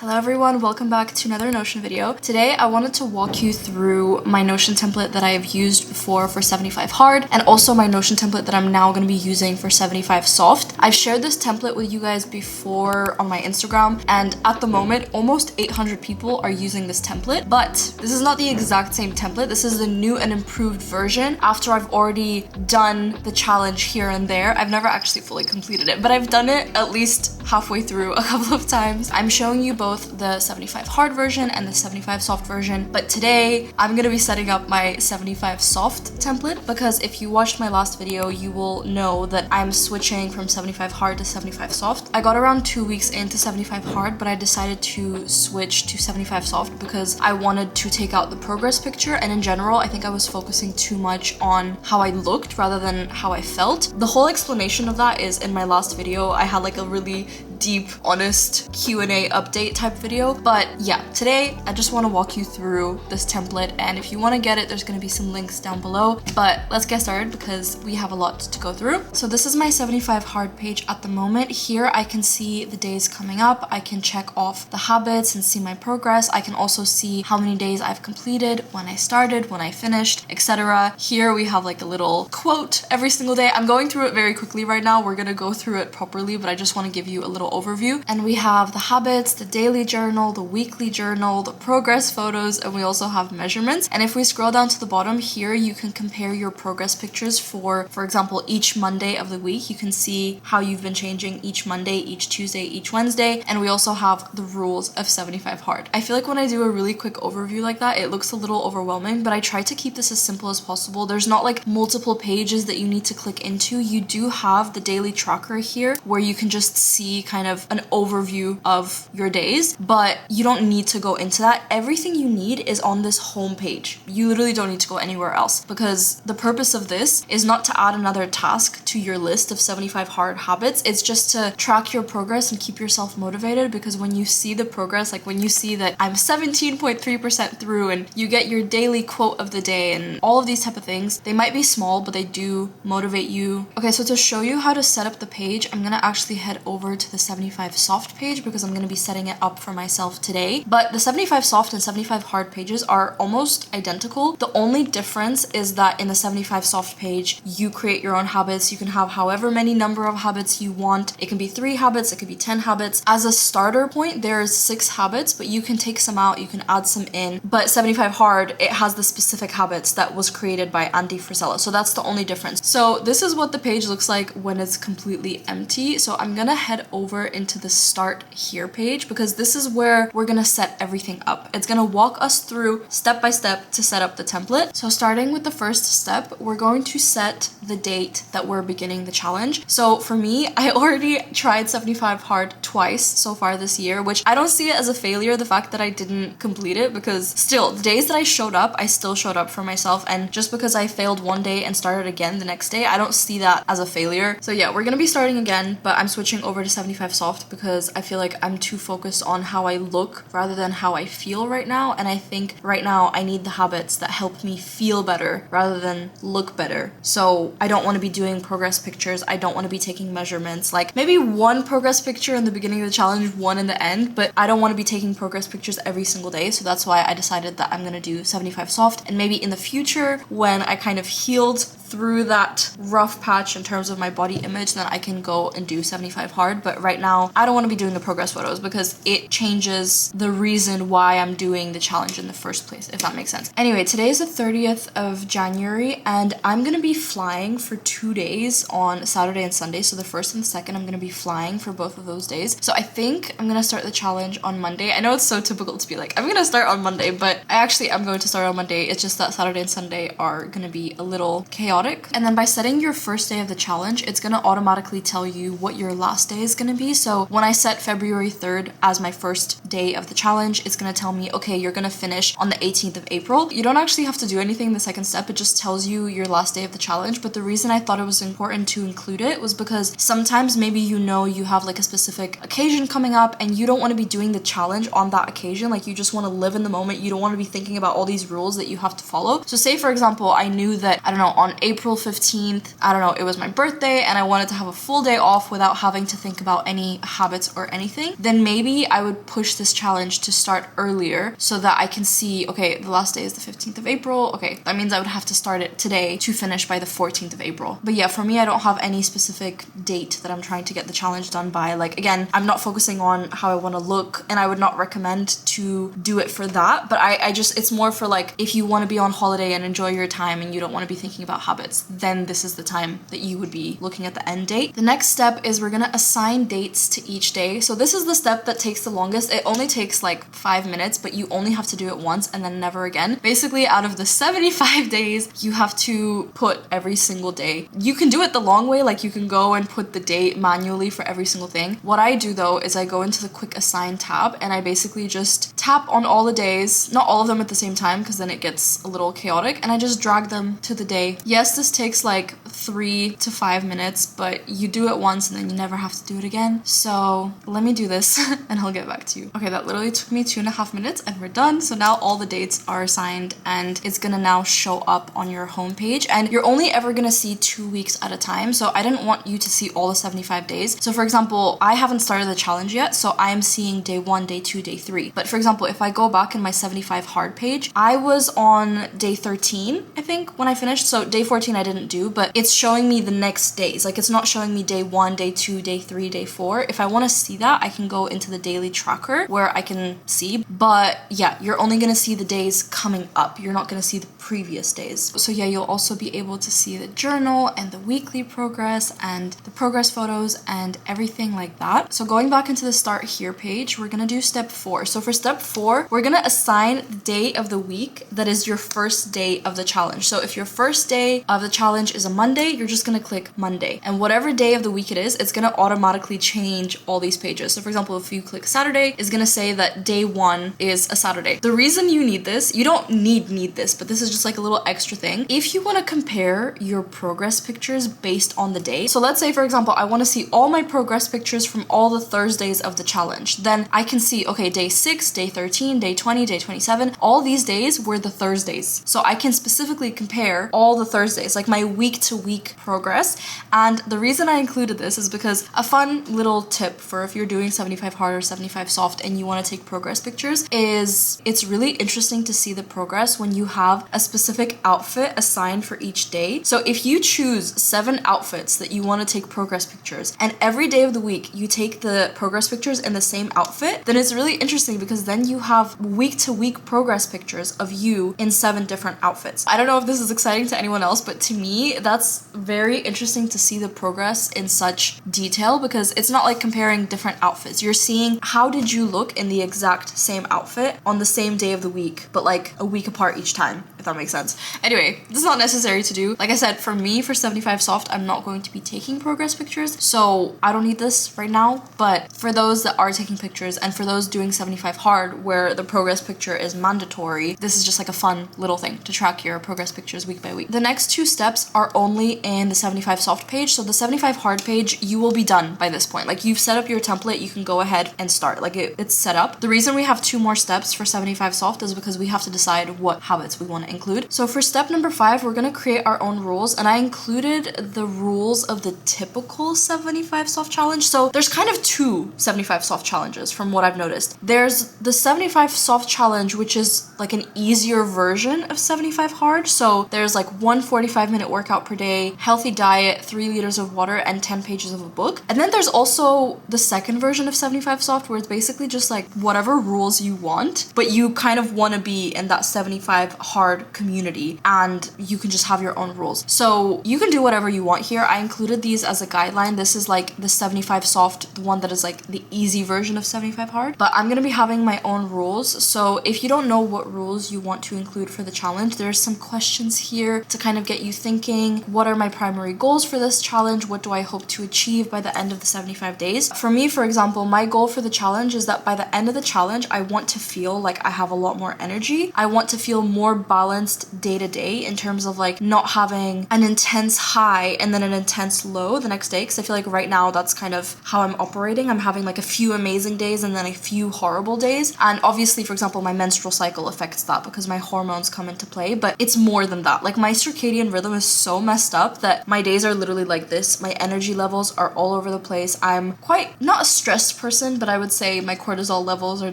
Hello everyone, welcome back to another Notion video. Today I wanted to walk you through my Notion template that I have used before for 75 hard and also my Notion template that I'm now going to be using for 75 soft. I've shared this template with you guys before on my Instagram, and at the moment almost 800 people are using this template, but this is not the exact same template. This is the new and improved version after I've already done the challenge here and there. I've never actually fully completed it, but I've done it at least halfway through a couple of times. I'm showing you both the 75 hard version and the 75 soft version, but today I'm gonna be setting up my 75 soft template because if you watched my last video, you will know that I'm switching from 75 hard to 75 soft. I got around 2 weeks into 75 hard, but I decided to switch to 75 soft because I wanted to take out the progress picture, and in general, I think I was focusing too much on how I looked rather than how I felt. The whole explanation of that is in my last video. I had like a really deep, honest Q&A update type video. But yeah, today I just want to walk you through this template, and if you want to get it, there's going to be some links down below. But let's get started because we have a lot to go through. So this is my 75 hard page at the moment. Here I can see the days coming up. I can check off the habits and see my progress. I can also see how many days I've completed, when I started, when I finished, etc. Here we have like a little quote every single day. I'm going through it very quickly right now. We're going to go through it properly, but I just want to give you a little overview. And we have the habits, the daily journal, the weekly journal, the progress photos, and we also have measurements. And if we scroll down to the bottom here, you can compare your progress pictures for example, each Monday of the week. You can see how you've been changing each Monday, each Tuesday, each Wednesday. And we also have the rules of 75 hard. I feel like when I do a really quick overview like that, it looks a little overwhelming, but I try to keep this as simple as possible. There's not like multiple pages that you need to click into. You do have the daily tracker here where you can just see kind of an overview of your days, but you don't need to go into that. Everything you need is on this home page. You literally don't need to go anywhere else because the purpose of this is not to add another task to your list of 75 hard habits. It's just to track your progress and keep yourself motivated, because when you see the progress, like when you see that I'm 17.3% through and you get your daily quote of the day and all of these type of things, they might be small, but they do motivate you. Okay, so to show you how to set up the page, I'm gonna actually head over to the 75 soft page because I'm gonna be setting it up for myself today. But the 75 soft and 75 hard pages are almost identical. The only difference is that in the 75 soft page, you create your own habits. You can have however many number of habits you want. It can be 3 habits, it could be 10 habits. As a starter point, there's 6 habits, but you can take some out, you can add some in. But 75 hard, it has the specific habits that was created by Andy Frisella. So that's the only difference. So this is what the page looks like when it's completely empty. So I'm gonna head over into the start here page because this is where we're gonna set everything up. It's gonna walk us through step by step to set up the template. So starting with the first step, we're going to set the date that we're beginning the challenge. So for me, I already tried 75 hard twice so far this year, which I don't see it as a failure, the fact that I didn't complete it, because still the days that I showed up, I still showed up for myself. And just because I failed one day and started again the next day, I don't see that as a failure. So yeah, we're gonna be starting again, but I'm switching over to 75 soft because I feel like I'm too focused on how I look rather than how I feel right now. And I think right now I need the habits that help me feel better rather than look better. So I don't want to be doing progress pictures. I don't want to be taking measurements. Like maybe one progress picture in the beginning of the challenge, one in the end, but I don't want to be taking progress pictures every single day. So that's why I decided that I'm going to do 75 soft. And maybe in the future, when I kind of healed through that rough patch in terms of my body image, then I can go and do 75 hard. But right now, I don't want to be doing the progress photos because it changes the reason why I'm doing the challenge in the first place, if that makes sense. Anyway, today is the 30th of January and I'm going to be flying for 2 days on Saturday and Sunday. So the 1st and the 2nd, I'm going to be flying for both of those days. So I think I'm going to start the challenge on Monday. I know it's so typical to be like, I'm going to start on Monday, but I actually am going to start on Monday. It's just that Saturday and Sunday are going to be a little chaotic. And then by setting your first day of the challenge, it's going to automatically tell you what your last day is going to be. So when I set February 3rd as my first day of the challenge, it's going to tell me, okay, you're going to finish on the 18th of April. You don't actually have to do anything in the second step. It just tells you your last day of the challenge. But the reason I thought it was important to include it was because sometimes maybe you know you have like a specific occasion coming up and you don't want to be doing the challenge on that occasion. Like you just want to live in the moment. You don't want to be thinking about all these rules that you have to follow. So say for example, I knew that, I don't know, on April April 15th, I don't know, it was my birthday and I wanted to have a full day off without having to think about any habits or anything, then maybe I would push this challenge to start earlier so that I can see, okay, the last day is the 15th of April. Okay, that means I would have to start it today to finish by the 14th of April. But yeah, for me, I don't have any specific date that I'm trying to get the challenge done by. Like, again, I'm not focusing on how I want to look, and I would not recommend to do it for that. But I just, it's more for like, if you want to be on holiday and enjoy your time and you don't want to be thinking about habits, then this is the time that you would be looking at the end date. The next step is we're gonna assign dates to each day. So this is the step that takes the longest. It only takes like 5 minutes, but you only have to do it once and then never again. Basically, out of the 75 days, you have to put every single day. You can do it the long way, like you can go and put the date manually for every single thing. What I do though is I go into the quick assign tab and I basically just tap on all the days, not all of them at the same time because then it gets a little chaotic, and I just drag them to the day. Yes, this takes like 3 to 5 minutes, but you do it once and then you never have to do it again. So let me do this and I'll get back to you. Okay, that literally took me 2.5 minutes and we're done. So now all the dates are assigned and it's gonna now show up on your homepage, and you're only ever gonna see 2 weeks at a time. So I didn't want you to see all the 75 days. So for example, I haven't started the challenge yet, so I am seeing day 1, day 2, day 3. But for example, if I go back in my 75 hard page, I was on day 13, I think, when I finished. So day 14 I didn't do, but it's showing me the next days. Like, it's not showing me day 1, day 2, day 3, day 4. If I want to see that, I can go into the daily tracker where I can see. But yeah, you're only going to see the days coming up. You're not going to see the previous days. So yeah, you'll also be able to see the journal and the weekly progress and the progress photos and everything like that. So going back into the start here page, we're going to do step 4. So for step 4, we're going to assign the day of the week that is your first day of the challenge. So if your first day of the challenge is a Monday, you're just going to click Monday. And whatever day of the week it is, it's going to automatically change all these pages. So for example, if you click Saturday, it's going to say that day 1 is a Saturday. The reason you need this, you don't need this, but this is just like a little extra thing. If you want to compare your progress pictures based on the day, so let's say for example, I want to see all my progress pictures from all the Thursdays of the challenge, then I can see, okay, day 6, day 13, day 20, day 27, all these days were the Thursdays. So I can specifically compare all the Thursdays, like my week to week progress. And the reason I included this is because a fun little tip for if you're doing 75 hard or 75 soft and you want to take progress pictures is it's really interesting to see the progress when you have a specific outfit assigned for each day. So if you choose 7 outfits that you want to take progress pictures and every day of the week you take the progress pictures in the same outfit, then it's really interesting because then you have week to week progress pictures of you in 7 different outfits. I don't know if this is exciting to anyone else, but to me that's very interesting to see the progress in such detail because it's not like comparing different outfits. You're seeing how did you look in the exact same outfit on the same day of the week, but like a week apart each time, if that makes sense. Anyway, this is not necessary to do. Like I said, for me, for 75 soft, I'm not going to be taking progress pictures, so I don't need this right now. But for those that are taking pictures and for those doing 75 hard where the progress picture is mandatory, this is just like a fun little thing to track your progress pictures week by week. The next 2 steps are only in the 75 soft page. So the 75 hard page, you will be done by this point. Like, you've set up your template, you can go ahead and start. Like, it's set up. The reason we have 2 more steps for 75 soft is because we have to decide what habits we want to include. So for step number 5, we're going to create our own rules, and I included the rules of the typical 75 soft challenge. So there's kind of 2 75 soft challenges from what I've noticed. There's the 75 soft challenge, which is like an easier version of 75 hard. So there's like 1 45-minute workout per day, healthy diet, 3 liters of water, and 10 pages of a book. And then there's also the second version of 75 soft where it's basically just like whatever rules you want, but you kind of want to be in that 75 hard community and you can just have your own rules. So you can do whatever you want here. I included these as a guideline. This is like the 75 soft, the one that is like the easy version of 75 hard, but I'm going to be having my own rules. So if you don't know what rules you want to include for the challenge, there's some questions here to kind of get you thinking, what are my primary goals for this challenge? What do I hope to achieve by the end of the 75 days? For me, for example, my goal for the challenge is that by the end of the challenge, I want to feel like I have a lot more energy. I want to feel more balanced balanced day to day in terms of like not having an intense high and then an intense low the next day, because I feel like right now that's kind of how I'm operating. I'm having like a few amazing days and then a few horrible days. And obviously, for example, my menstrual cycle affects that because my hormones come into play, but it's more than that. Like my circadian rhythm is so messed up that my days are literally like this. My energy levels are all over the place. I'm quite not a stressed person, but I would say my cortisol levels are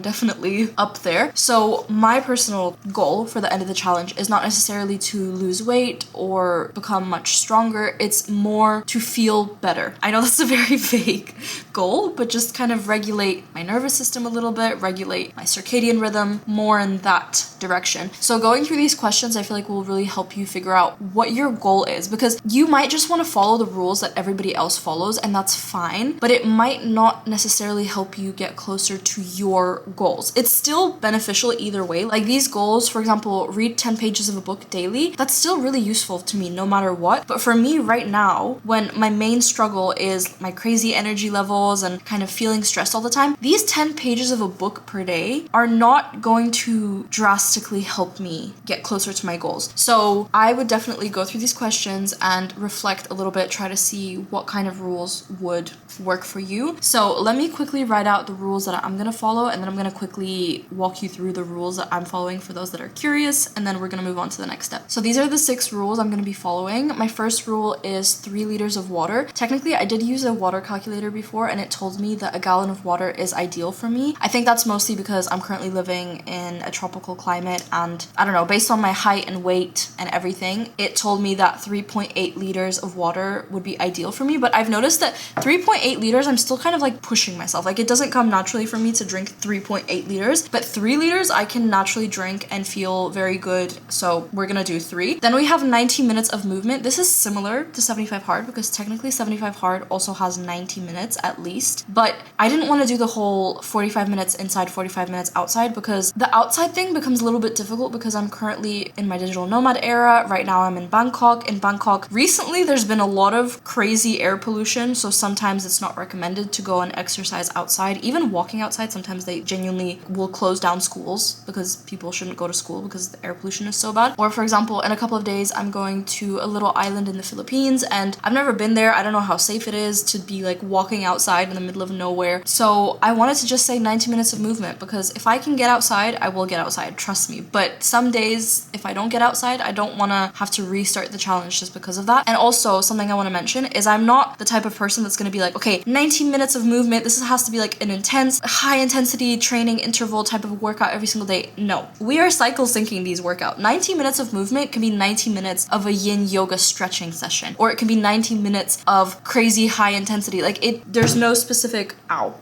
definitely up there. So my personal goal for the end of the challenge is not necessarily to lose weight or become much stronger. It's more to feel better. I know that's a very vague goal, but just kind of regulate my nervous system a little bit, regulate my circadian rhythm, more in that direction. So going through these questions, I feel like will really help you figure out what your goal is, because you might just want to follow the rules that everybody else follows, and that's fine, but it might not necessarily help you get closer to your goals. It's still beneficial either way. Like these goals, for example, read 10 pages of a book daily, that's still really useful to me no matter what. But for me right now, when my main struggle is my crazy energy levels and kind of feeling stressed all the time, these 10 pages of a book per day are not going to drastically help me get closer to my goals. So I would definitely go through these questions and reflect a little bit, try to see what kind of rules would work for you. So let me quickly write out the rules that I'm gonna follow, and then I'm gonna quickly walk you through the rules that I'm following for those that are curious, and then we're gonna move on to the next step. So these are the 6 rules I'm gonna be following. My first rule is 3 liters of water. Technically, I did use a water calculator before, and it told me that a gallon of water is ideal for me. I think that's mostly because I'm currently living in a tropical climate, and I don't know, based on my height and weight and everything, it told me that 3.8 liters of water would be ideal for me. But I've noticed that 3.8 liters, I'm still kind of like pushing myself. Like it doesn't come naturally for me to drink 3.8 liters, but 3 liters I can naturally drink and feel very good. So we're gonna do 3. Then we have 90 minutes of movement. This is similar to 75 hard because technically 75 hard also has 90 minutes at least, but I didn't want to do the whole 45 minutes inside, 45 minutes outside, because the outside thing becomes a little bit difficult because I'm currently in my digital nomad era. Right now I'm in Bangkok. In Bangkok, recently there's been a lot of crazy air pollution, so sometimes it's not recommended to go and exercise outside. Even walking outside, sometimes they genuinely will close down schools because people shouldn't go to school because the air pollution is so bad. Or for example, in a couple of days I'm going to a little island in the Philippines, and I've never been there. I don't know how safe it is to be like walking outside in the middle of nowhere. So I wanted to just say 90 minutes of movement, because if I can get outside, I will get outside, trust me. But some days, if I don't get outside, I don't want to have to restart the challenge just because of that. And also, something I want to mention is I'm not the type of person that's going to be like, okay, 19 minutes of movement, this has to be like an intense, high intensity training interval type of workout every single day. No, we are cycle syncing these workouts. 90 minutes of movement can be 90 minutes of a yin yoga stretching session, or it can be 90 minutes of crazy high intensity. Like there's no specific, ow.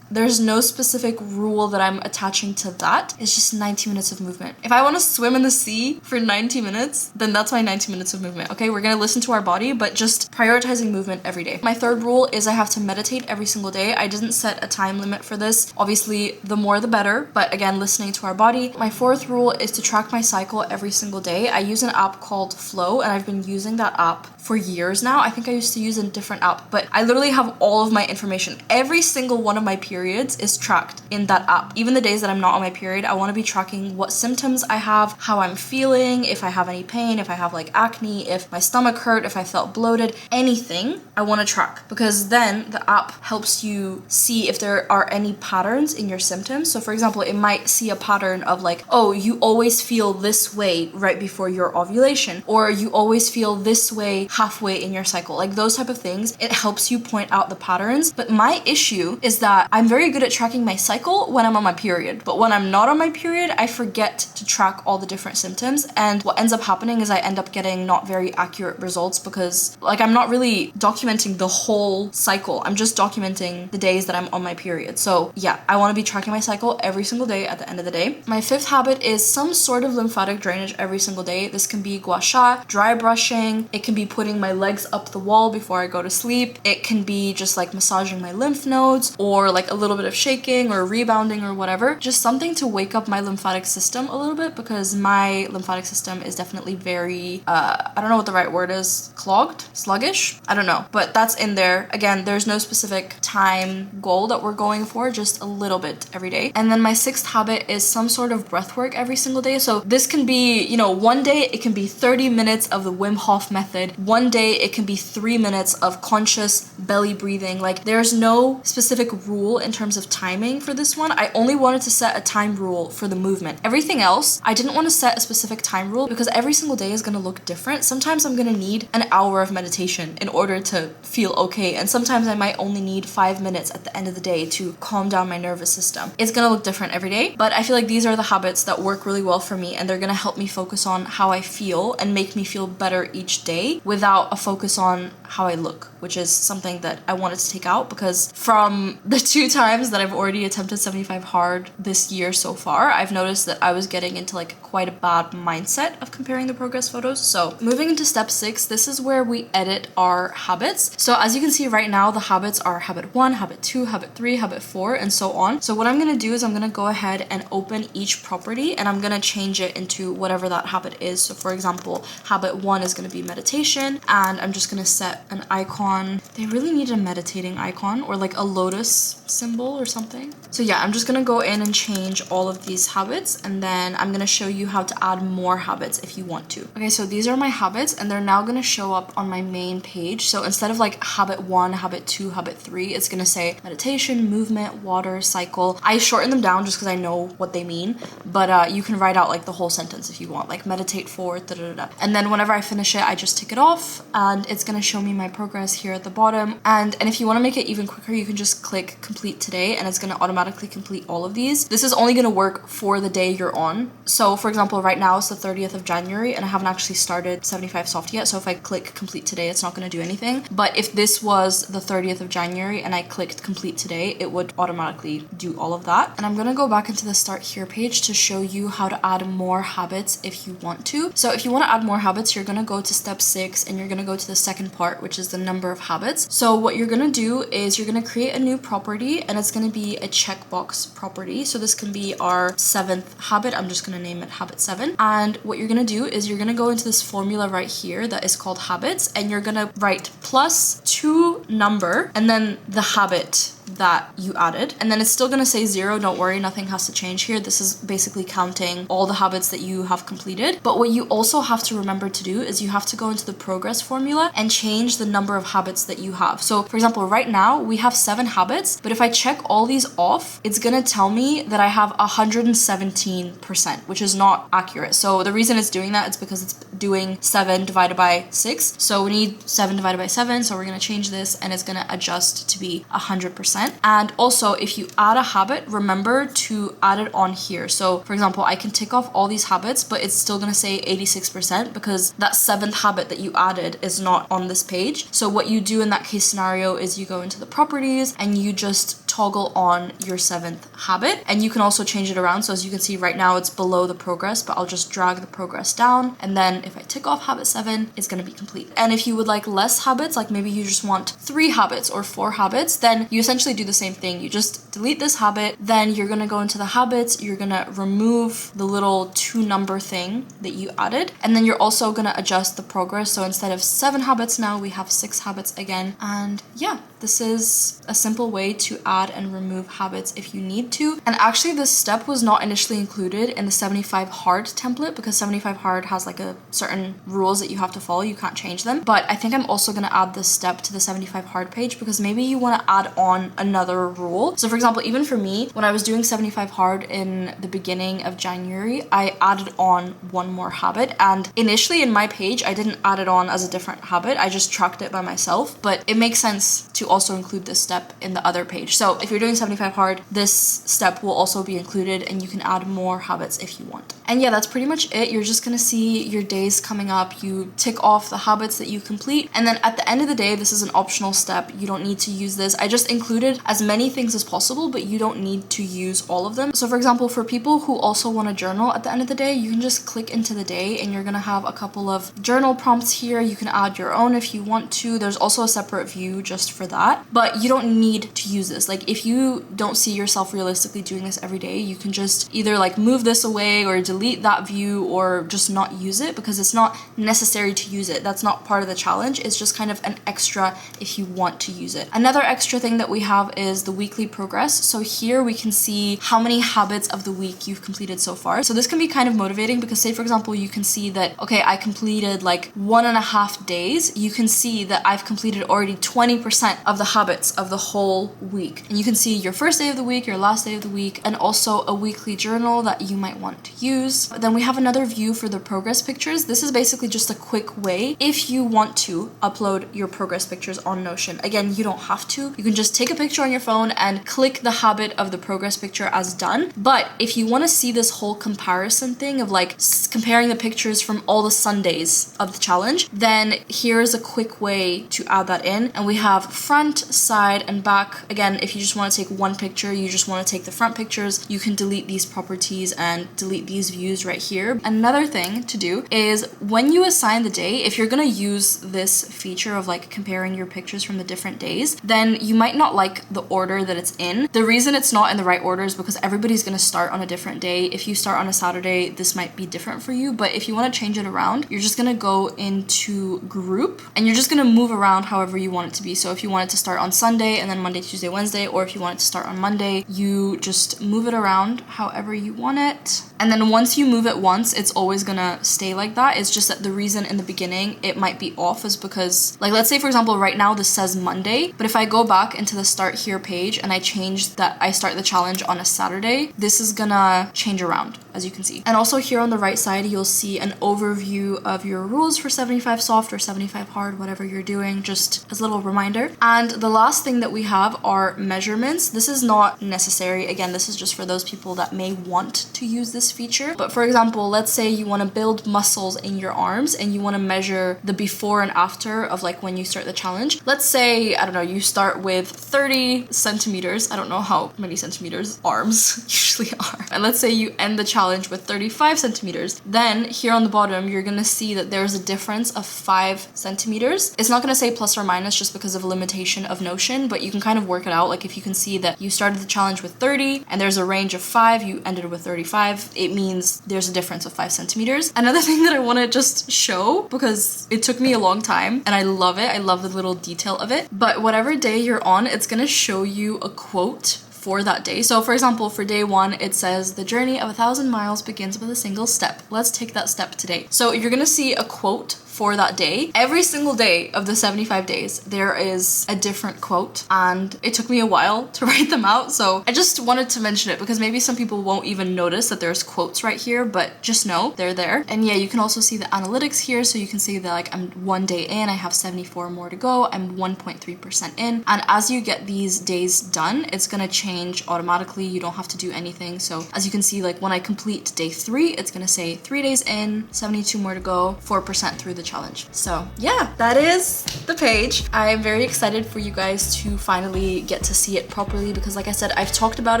There's no specific rule that I'm attaching to that. It's just 90 minutes of movement. If I want to swim in the sea for 90 minutes, then that's my 90 minutes of movement. Okay, we're gonna listen to our body, but just prioritizing movement every day. My third rule is I have to meditate every single day. I didn't set a time limit for this. Obviously, the more the better, but again, listening to our body. My fourth rule is to track my cycle every single day. I use an app called Flow, and I've been using that app for years now. I think I used to use a different app, but I literally have all of my information. Every single one of my periods is tracked in that app. Even the days that I'm not on my period, I want to be tracking what symptoms I have, how I'm feeling, if I have any pain, if I have like acne, if my stomach hurt, if I felt bloated, anything I want to track, because then the app helps you see if there are any patterns in your symptoms. So for example, it might see a pattern of like, oh, you always feel this way right before your ovulation, or you always feel this way halfway in your cycle. Like those type of things, it helps you point out the patterns. But my issue is that I'm very good at tracking my cycle when I'm on my period, but when I'm not on my period, I forget to track all the different symptoms, and what ends up happening is I end up getting not very accurate results, because like I'm not really documenting the whole cycle. I'm just documenting the days that I'm on my period. So yeah, I want to be tracking my cycle every single day at the end of the day. My fifth habit is some sort of lymphatic drainage every single day. This can be gua sha, dry brushing, it can be putting my legs up the wall before I go to sleep, it can be just like massaging my lymph nodes, or like a little bit of shaking or rebounding or whatever. Just something to wake up my lymphatic system a little bit, because my lymphatic system is definitely very, I don't know what the right word is, clogged, sluggish, I don't know, but that's in there. Again, there's no specific time goal that we're going for, just a little bit every day. And then my sixth habit is some sort of breath work every single day. So this can be, you know, one day it can be 30 minutes of the Wim Hof method. One day it can be 3 minutes of conscious belly breathing. Like, there's no specific rule in terms of timing for this one. I only wanted to set a time rule for the movement. Everything else, I didn't want to set a specific time rule because every single day is going to look different. Sometimes I'm going to need an hour of meditation in order to feel okay. And sometimes I might only need 5 minutes at the end of the day to calm down my nervous system. It's going to look different every day, but I feel like these are the habits that work really well for me, and they're going to help me focus on how I feel and make me feel better each day without a focus on how I look, which is something that I wanted to take out, because from the 2 times that I've already attempted 75 hard this year so far, I've noticed that I was getting into like quite a bad mindset of comparing the progress photos. So moving into step 6, this is where we edit our habits. So as you can see right now, the habits are habit 1, habit 2, habit 3, habit 4, and so on. So what I'm going to do is I'm going to go ahead and open each property, and I'm going to change it into whatever that habit is. So for example, habit 1 is going to be meditation, and I'm just going to set an icon. They really need a meditating icon or like a lotus symbol or something. So yeah, I'm just going to go in and change all of these habits, and then I'm going to show you how to add more habits if you want to. Okay, so these are my habits, and they're now going to show up on my main page. So instead of like habit 1, habit 2, habit 3, it's going to say meditation, movement, water, cycle. I shorten them down just because I know what they mean, but you can write out like the whole sentence if you want, like meditate for da da da. And then whenever I finish it, I just tick it off, and it's going to show me my progress here at the bottom. And if you want to make it even quicker, you can just click complete today, and it's going to automatically complete all of these. This is only going to work for the day you're on. So for example, right now it's the 30th of January, and I haven't actually started 75 soft yet. So if I click complete today, it's not going to do anything. But if this was the 30th of January and I clicked complete today, it would automatically do all of that. And I'm going to go back into the start here page to show you how to add more habits if you want to. So if you want to add more habits, you're going to go to step 6, and you're going to go to the second part, which is the number of habits. So what you're going to do is you're going to create a new property, and it's going to be a checkbox property. So this can be our 7th habit. I'm just going to name it habit 7. And what you're going to do is you're going to go into this formula right here that is called habits, and you're going to write +2 number and then the habit that you added, and then it's still gonna say 0. Don't worry, nothing has to change here. This is basically counting all the habits that you have completed. But what you also have to remember to do is you have to go into the progress formula and change the number of habits that you have. So for example, right now we have 7 habits, but if I check all these off, it's gonna tell me that I have 117%, which is not accurate. So the reason it's doing that is because it's doing 7 divided by 6. So we need 7 divided by 7. So we're gonna change this, and it's gonna adjust to be 100%. And also, if you add a habit, remember to add it on here. So for example, I can tick off all these habits, but it's still gonna say 86% because that 7th habit that you added is not on this page. So what you do in that case scenario is you go into the properties and you just toggle on your 7th habit, and you can also change it around. So as you can see right now, it's below the progress, but I'll just drag the progress down, and then if I tick off habit 7, it's going to be complete. And if you would like less habits, like maybe you just want 3 habits or 4 habits, then you essentially do the same thing. You just delete this habit, then you're going to go into the habits, you're going to remove the little 2 number thing that you added, and then you're also going to adjust the progress. So instead of 7 habits now, we have 6 habits again. And yeah, this is a simple way to add and remove habits if you need to. And actually this step was not initially included in the 75 hard template because 75 hard has like a certain rules that you have to follow. You can't change them. But I think I'm also going to add this step to the 75 hard page because maybe you want to add on another rule. So for example, even for me, when I was doing 75 hard in the beginning of January, I added on one more habit. And initially in my page, I didn't add it on as a different habit. I just tracked it by myself. But it makes sense to also include this step in the other page. So if you're doing 75 hard, this step will also be included and you can add more habits if you want. And yeah, that's pretty much it. You're just gonna see your days coming up. You tick off the habits that you complete. And then at the end of the day, this is an optional step. You don't need to use this. I just included as many things as possible, but you don't need to use all of them. So for example, for people who also want to journal at the end of the day, you can just click into the day and you're gonna have a couple of journal prompts here. You can add your own if you want to. There's also a separate view just for that. that. But you don't need to use this. Like if you don't see yourself realistically doing this every day, you can just either like move this away or delete that view or just not use it, because it's not necessary to use it. That's not part of the challenge. It's just kind of an extra if you want to use it. Another extra thing that we have is the weekly progress. So here we can see how many habits of the week you've completed so far. So this can be kind of motivating because say for example, you can see that, okay, I completed like 1.5 days. You can see that I've completed already 20% of the habits of the whole week. And you can see your first day of the week, your last day of the week, and also a weekly journal that you might want to use. Then we have another view for the progress pictures. This is basically just a quick way if you want to upload your progress pictures on Notion. Again, you don't have to. You can just take a picture on your phone and click the habit of the progress picture as done. But if you want to see this whole comparison thing of like comparing the pictures from all the Sundays of the challenge, then here's a quick way to add that in. And we have front, side, and back. Again, if you just want to take one picture, you just want to take the front pictures, you can delete these properties and delete these views right here. Another thing to do is when you assign the day, if you're gonna use this feature of like comparing your pictures from the different days, then you might not like the order that it's in. The reason it's not in the right order is because everybody's gonna start on a different day. If you start on a Saturday, this might be different for you, but if you want to change it around, you're just gonna go into group and you're just gonna move around however you want it to be. So if you want it to start on Sunday and then Monday, Tuesday, Wednesday, or if you want it to start on Monday, you just move it around however you want it. And then once you move it once, it's always gonna stay like that. It's just that the reason in the beginning it might be off is because, like, let's say for example, right now this says Monday, but if I go back into the start here page and I change that I start the challenge on a Saturday, this is gonna change around, as you can see. And also here on the right side, you'll see an overview of your rules for 75 soft or 75 hard, whatever you're doing, just as a little reminder. And the last thing that we have are measurements. This is not necessary. Again, this is just for those people that may want to use this feature. But for example, let's say you want to build muscles in your arms and you want to measure the before and after of like when you start the challenge. Let's say, I don't know, you start with 30 centimeters. I don't know how many centimeters arms usually are. And let's say you end the challenge with 35 centimeters. Then here on the bottom, you're going to see that there's a difference of 5 centimeters. It's not going to say plus or minus just because of a limitation of Notion, but you can kind of work it out. Like if you can see that you started the challenge with 30 and there's a range of 5, you ended with 35, it means there's a difference of 5 centimeters. Another thing that I want to just show, because it took me a long time and I love it. I love the little detail of it. But whatever day you're on, it's going to show you a quote for that day. So for example, for day 1, it says the journey of 1,000 miles begins with a single step. Let's take that step today. So you're gonna see a quote for that day. Every single day of the 75 days, there is a different quote, and it took me a while to write them out. So I just wanted to mention it because maybe some people won't even notice that there's quotes right here, but just know they're there. And yeah, you can also see the analytics here. So you can see that like I'm 1 day in, I have 74 more to go. I'm 1.3% in. And as you get these days done, it's gonna change automatically. You don't have to do anything. So as you can see, like when I complete day 3, it's gonna say 3 days in, 72 more to go, 4% through the challenge. So yeah, that is the page. I'm very excited for you guys to finally get to see it properly because like I said, I've talked about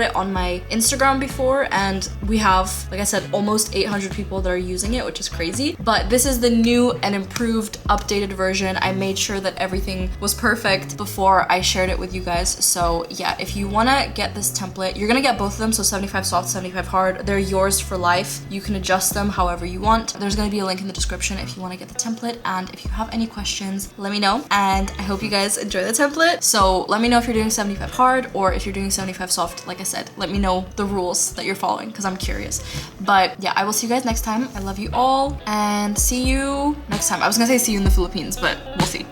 it on my Instagram before and we have, like I said, almost 800 people that are using it, which is crazy. But this is the new and improved, updated version. I made sure that everything was perfect before I shared it with you guys. So yeah, if you wanna get this template, you're gonna get both of them. So 75 soft, 75 hard. They're yours for life. You can adjust them however you want. There's gonna be a link in the description if you wanna get the template. And if you have any questions, let me know. And I hope you guys enjoy the template. So let me know if you're doing 75 hard or if you're doing 75 soft. Like I said, let me know the rules that you're following because I'm curious. But yeah, I will see you guys next time. I love you all and see you next time. I was gonna say see you in the Philippines, but we'll see.